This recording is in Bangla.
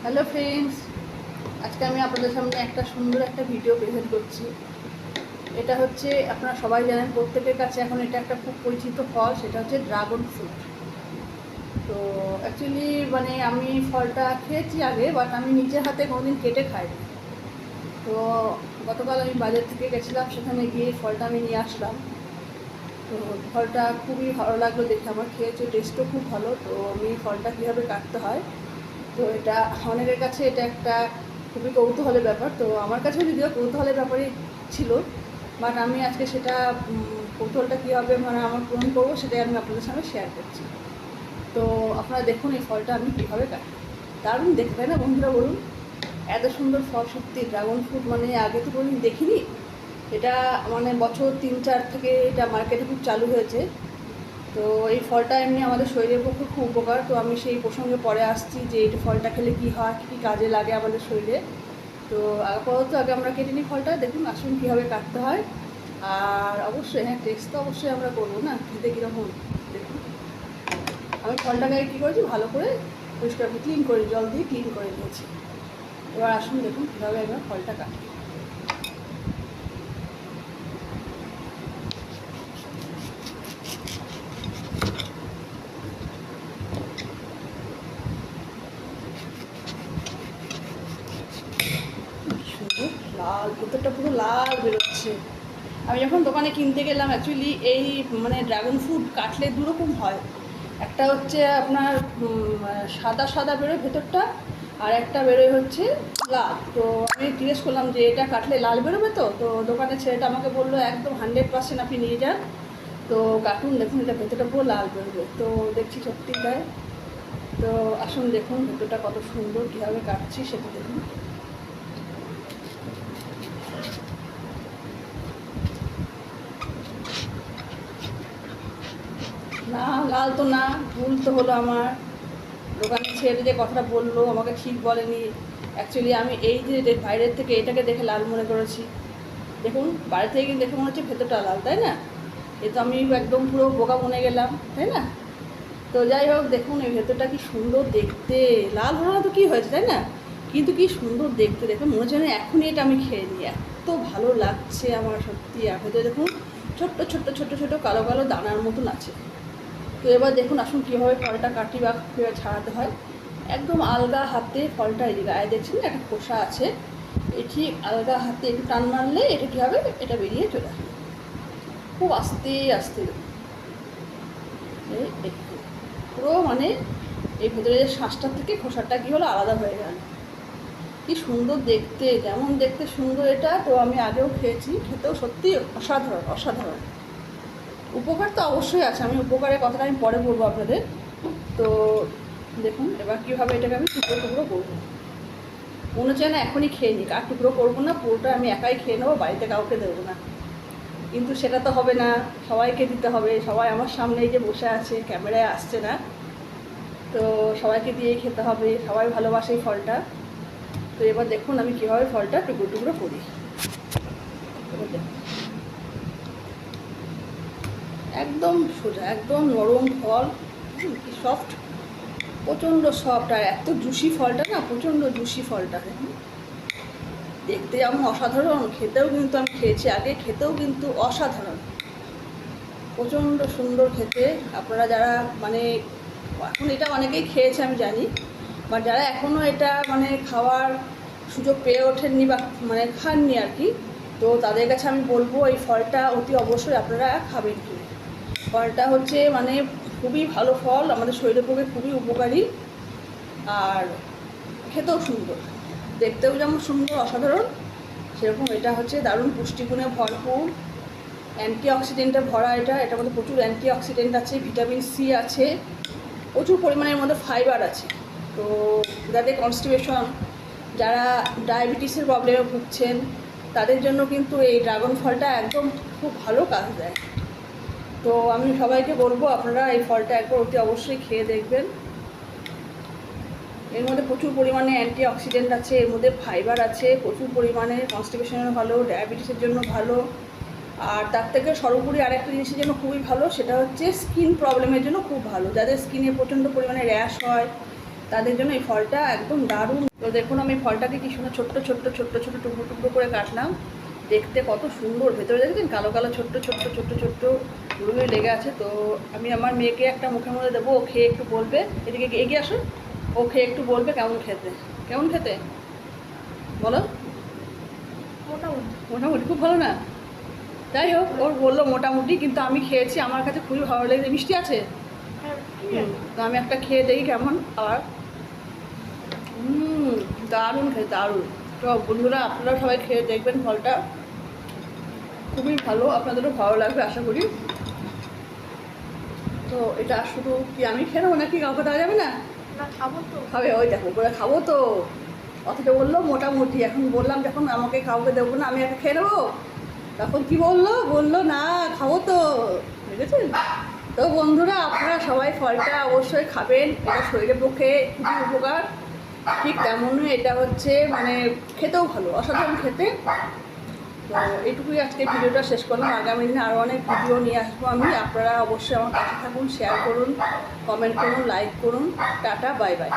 হ্যালো ফ্রেন্ডস, আজকে আমি আপনাদের সামনে একটা সুন্দর একটা ভিডিও প্রেজেন্ট করছি। এটা হচ্ছে আপনারা সবাই জানেন, প্রত্যেকের কাছে এখন এটা একটা খুব পরিচিত ফল, সেটা হচ্ছে ড্রাগন ফ্রুট। তো অ্যাকচুয়ালি আমি ফলটা খেয়েছি আগে, বাট আমি নিজের হাতে কোনোদিন কেটে খাইনি। তো গতকাল আমি বাজার থেকে গেছিলাম, সেখানে গিয়ে ফলটা আমি নিয়ে আসলাম। তো ফলটা খুবই ভালো লাগলো দেখে, আমার খেয়েছে, টেস্টও খুব ভালো। তো আমি ফলটা কীভাবে কাটতে হয়, তো এটা অনেকের কাছে এটা একটা খুবই কৌতূহলের ব্যাপার। তো আমার কাছেও যদিও কৌতূহলের ব্যাপারই ছিল, বাট আমি আজকে সেটা কৌতূহলটা কীভাবে আমার পূরণ করবো সেটাই আমি আপনাদের সামনে শেয়ার করছি। তো আপনারা দেখুন এই ফলটা আমি কীভাবে কাটি। দারুণ দেখতে, তাই না বন্ধুরা? বলুন, এত সুন্দর ফল, সত্যি ড্রাগন ফ্রুট আগে তো কোনোদিন দেখিনি। এটা বছর 3-4 থেকে এটা মার্কেটে খুব চালু হয়েছে। তো এই ফলটা এমনি আমাদের শরীরের পক্ষে খুব উপকার। তো আমি সেই প্রসঙ্গে পরে আসছি যে এই ফলটা খেলে কী হয়, কী কী কাজে লাগে আমাদের শরীরে। তো আপাতত আগে আমরা কেটে নিই ফলটা। দেখুন, আসুন কীভাবে কাটতে হয়। আর অবশ্যই টেস্ট তো অবশ্যই আমরা করবো না, খেতে কীরকম। দেখুন, আমি ফলটাকে কী করেছি, ভালো করে পরিষ্কার করে ক্লিন করে, জল দিয়ে ক্লিন করে নিয়েছি। এবার আসুন দেখুন কীভাবে আমরা ফলটা কাটি। লাল, ভেতরটা পুরো লাল বেরোচ্ছে। আমি যখন দোকানে কিনতে গেলাম, অ্যাকচুয়ালি এই ড্রাগন ফ্রুট কাটলে দুরকম হয়। একটা হচ্ছে আপনার সাদা সাদা বেরোয় ভেতরটা, আর একটা বেরোয় হচ্ছে লাল। তো আমি জিজ্ঞেস করলাম যে এটা কাটলে লাল বেরোবে? তো দোকানের ছেলেটা আমাকে বললো একদম 100% আপনি নিয়ে যান, তো কাটুন, দেখুন এটা ভেতরটা পুরো লাল বেরোবে। তো দেখছি সত্যি তাই। তো আসুন দেখুন ভেতরটা কত সুন্দর, কীভাবে কাটছি সেটা দেখুন। না, লাল তো না, ভুল তো হলো আমার। দোকানের ছেলে যে কথাটা বললো আমাকে ঠিক বলেনি। অ্যাকচুয়ালি আমি এই যে বাইরের থেকে এটাকে দেখে লাল মনে করেছি। দেখুন, বাইরে থেকে কিন্তু দেখে মনে হচ্ছে ভেতরটা লাল, তাই না? এ তো আমি একদম পুরো বোকা মনে গেলাম, তাই না? তো যাই হোক, দেখুন এই ভেতরটা কি সুন্দর দেখতে। লাল হলো না তো কী হয়েছে, তাই না? কিন্তু কি সুন্দর দেখতে, দেখুন মনে হচ্ছে না এখনই এটা আমি খেয়ে নিই, এত ভালো লাগছে আমার সত্যি। আর ভেতরে দেখুন ছোট্ট ছোট্ট ছোট্ট ছোটো কালো কালো দানার মতন আছে। তো এবার দেখুন, আসুন কীভাবে ফলটা কাটি বা কীভাবে ছাড়াতে হয়। একদম আলগা হাতে ফলটা, এই গায়ে দেখছেন না একটা খোসা আছে, এই ঠিক আলগা হাতে একটু টান মারলে এটা কী হবে, এটা বেরিয়ে চলে আসবে। খুব আস্তে আস্তে এই পুরো এই ভেতরে যে শ্বাসটার থেকে খোসাটা কী হলো, আলাদা হয়ে গেল। কি সুন্দর দেখতে, যেমন দেখতে সুন্দর এটা। তো আমি আগেও খেয়েছি, খেতেও সত্যি অসাধারণ অসাধারণ। উপকার তো অবশ্যই আছে, আমি উপকারের কথাটা আমি পরে বলবো আপনাদের। তো দেখুন এবার কীভাবে এটাকে আমি টুকরো টুকরো করবো। মনে হচ্ছে না এখনই খেয়ে নিই, আর টুকরো করবো না, পুরোটা আমি একাই খেয়ে নেবো, বাড়িতে কাউকে দেবো না। কিন্তু সেটা তো হবে না, সবাইকে দিতে হবে। সবাই আমার সামনেই যে বসে আছে, ক্যামেরায় আসছে না, তো সবাইকে দিয়েই খেতে হবে। সবাই ভালোবাসে এই ফলটা। তো এবার দেখুন আমি কীভাবে ফলটা টুকরো টুকরো করি। এবার দেখুন একদম সোজা, একদম নরম ফল, কি সফট, প্রচণ্ড সফট। আর এত জুসি ফলটা না, প্রচণ্ড জুসি ফলটা। দেখতে যেমন অসাধারণ, খেতেও কিন্তু আমি খেয়েছি আগে, খেতেও কিন্তু অসাধারণ, প্রচণ্ড সুন্দর খেতে। আপনারা যারা এখন এটা অনেকেই খেয়েছে আমি জানি, বা যারা এখনও এটা খাওয়ার সুযোগ পেয়ে ওঠেননি বা খাননি আর কি, তো তাদের কাছে আমি বলবো এই ফলটা অতি অবশ্যই আপনারা খাবেন। কি ফলটা হচ্ছে খুবই ভালো ফল, আমাদের শরীরের পক্ষে খুবই উপকারী, আর খেতেও সুন্দর, দেখতেও যেমন সুন্দর অসাধারণ, সেরকম এটা হচ্ছে দারুণ পুষ্টিগুণে ভরপুর, অ্যান্টিঅক্সিডেন্টে ভরা। এটার মধ্যে প্রচুর অ্যান্টিঅক্সিডেন্ট আছে, ভিটামিন সি আছে, প্রচুর পরিমাণের মধ্যে ফাইবার আছে। তো যাদের কনস্টিপেশন, যারা ডায়াবেটিসের প্রবলেমে ভুগছেন, তাদের জন্য কিন্তু এই ড্রাগন ফলটা একদম খুব ভালো কাজ দেয়। তো আমি সবাইকে বলবো আপনারা এই ফলটা একবার অতি অবশ্যই খেয়ে দেখবেন। এর মধ্যে প্রচুর পরিমাণে অ্যান্টিঅক্সিডেন্ট আছে, এর মধ্যে ফাইবার আছে প্রচুর পরিমাণে, কনস্টিপেশনের ভালো, ডায়াবেটিসের জন্য ভালো। আর তার থেকে সর্বোপরি আরেকটা জিনিসের জন্য খুবই ভালো, সেটা হচ্ছে স্কিন প্রবলেমের জন্য খুব ভালো। যাদের স্কিনে প্রচণ্ড পরিমাণে র্যাশ হয়, তাদের জন্য এই ফলটা একদম দারুণ। তো দেখুন আমি ফলটাকে কি সুন্দর ছোট্ট ছোট্ট ছোট্ট ছোট্ট টুকরো টুকরো করে কাটলাম। দেখতে কত সুন্দর, ভেতরে দেখছেন কালো কালো ছোট্ট ছোট্ট ছোট্ট ছোট্ট গুঁড়ো লেগে আছে। তো আমি আমার মেয়েকে একটা মুখের মধ্যে দেবো, ও খেয়ে একটু বলবে, এদিকে এগিয়ে আসুন, ও খেয়ে একটু বলবে কেমন খেতে। কেমন খেতে বলো? মোটামুটি। মোটামুটি খুব ভালো না? যাই হোক, ওর বললো মোটামুটি, কিন্তু আমি খেয়েছি, আমার কাছে খুবই ভালো লেগেছে। মিষ্টি আছে? হ্যাঁ, ঠিক আছে। তো আমি একটা খেয়ে দেখি কেমন। আবার দারুণ খেয়ে, দারুণ। তো বন্ধুরা আপনারা সবাই খেয়ে দেখবেন, ফলটা খুবই ভালো, আপনাদেরও ভালো লাগবে আশা করি। তো এটা শুধু কি আমি খেয়ে নেবো নাকি কাউকে দেওয়া যাবে না? না, খাবো তো। খাবে, ওই দেখো করে খাবো তো। অথচ বললো মোটামুটি, এখন বললাম যখন আমাকে কাউকে দেবো না, আমি একটা খেয়ে নেবো, তখন কি বললো না খাবো তো, বুঝেছেন? তো বন্ধুরা আপনারা সবাই ফলটা অবশ্যই খাবেন, এটা শরীরের পক্ষে খুবই উপকার। ঠিক তেমনই এটা হচ্ছে মানে খেতেও ভালো, অসাধারণ খেতে। তো এইটুকুই আজকে ভিডিওটা শেষ করলাম। আগামী দিনে আরও অনেক ভিডিও নিয়ে আসবো আমি। আপনারা অবশ্যই আমার পাশে থাকুন, শেয়ার করুন, কমেন্ট করুন, লাইক করুন। Tata, bye bye.